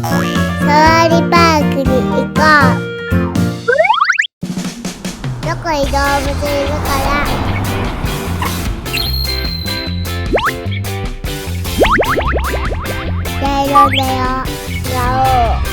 サファリパークに行こう。どこに動物いるからライオンだよ。ラオウ。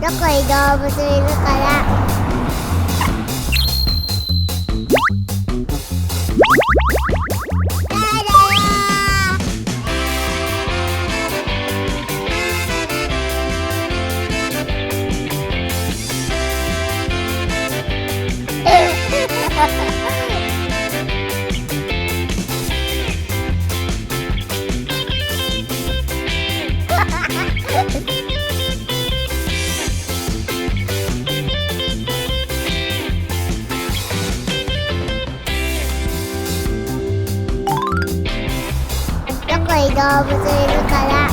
どこに動物いるから動物いるから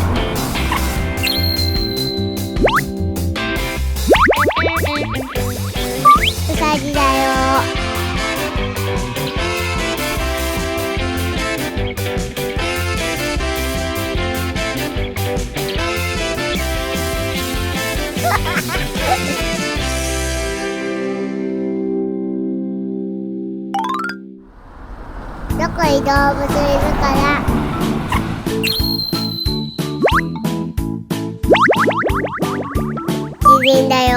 ウサギだよ。どこに動物いるからキリンだよ。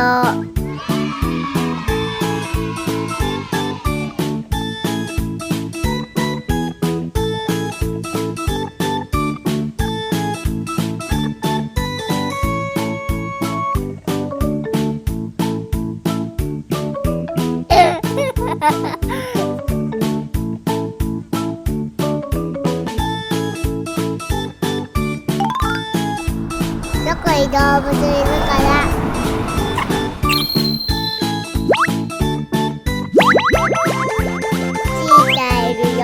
どこに動物いるからチーターいるよ。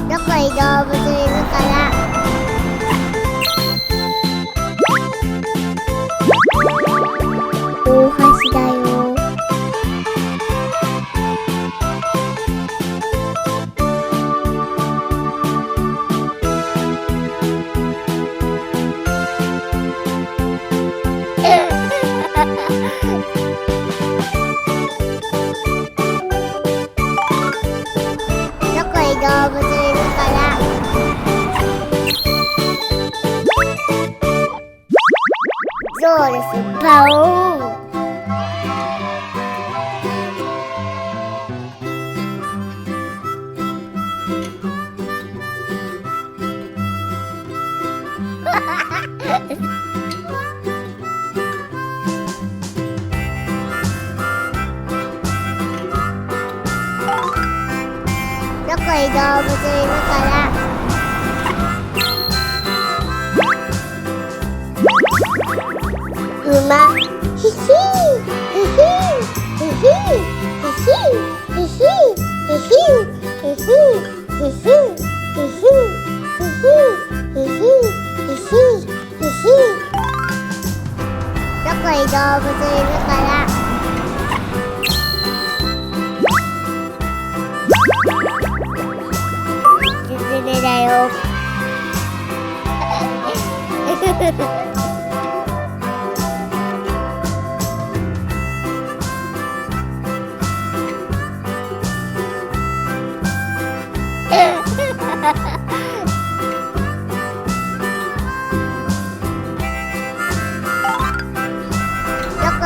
どこに動物いるからオオハシだよ。動物いるからそうです。パオーン。どこに動物いるから馬。ヒヒーヒヒーヒヒーヒヒーヒヒーヒヒーヒヒーヒヒーヒヒーヒヒーヒヒーヒヒーヒヒーヒヒー。どこに動物いるからだよ。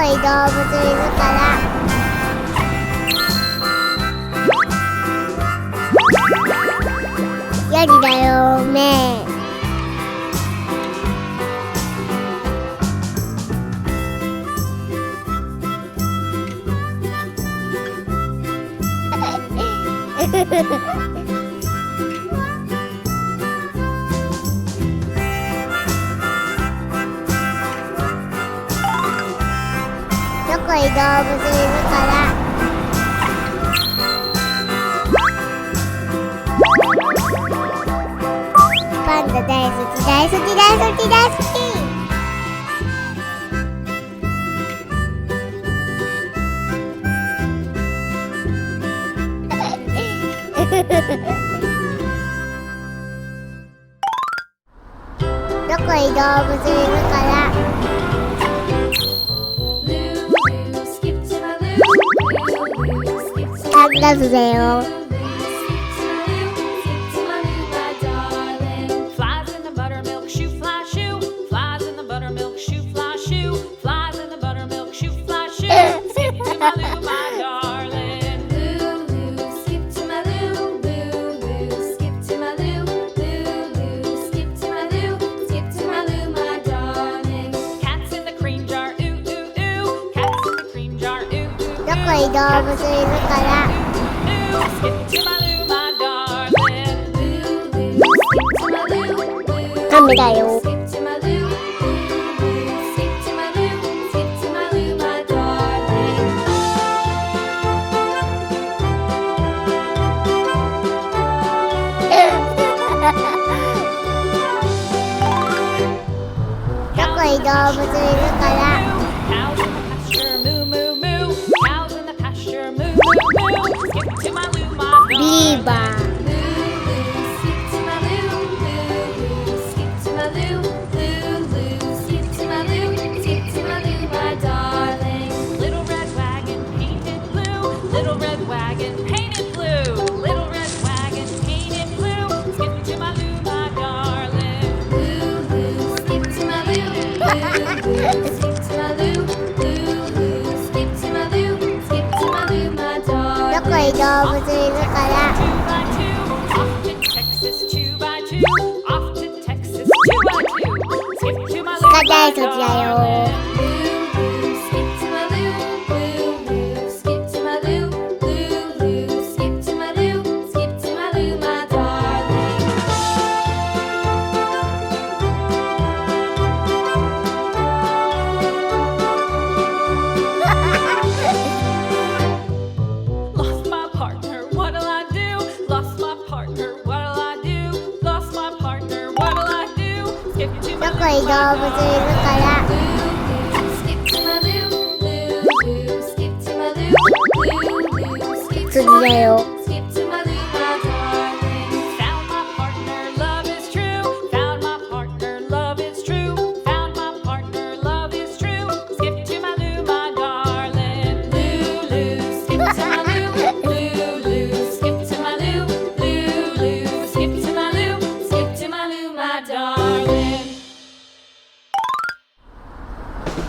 い動物いるからヤギだよめどこい動物いるからパンダ大好き大好き大好き大好きどこい動物いるからサンダズだよどこい動物いるからカメだよどこい動物いるからビーバーどこい動物いるから鹿大好きだよどこい動物いるから次だよ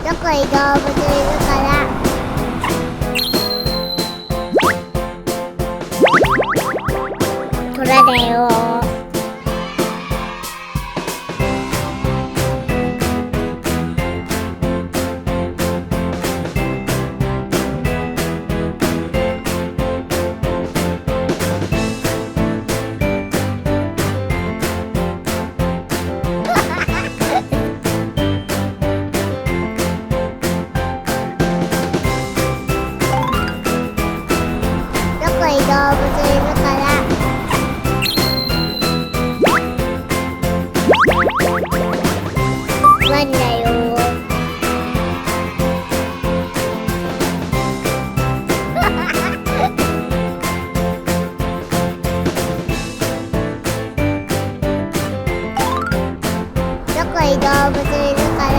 どこい動物いるからトラだよ動物いるからワニだよどこい動物いるから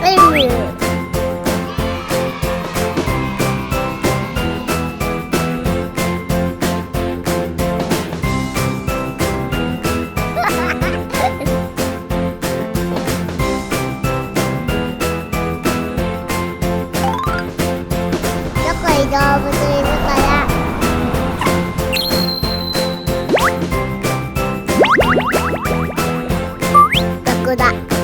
エミューい動物いるから。どこだ。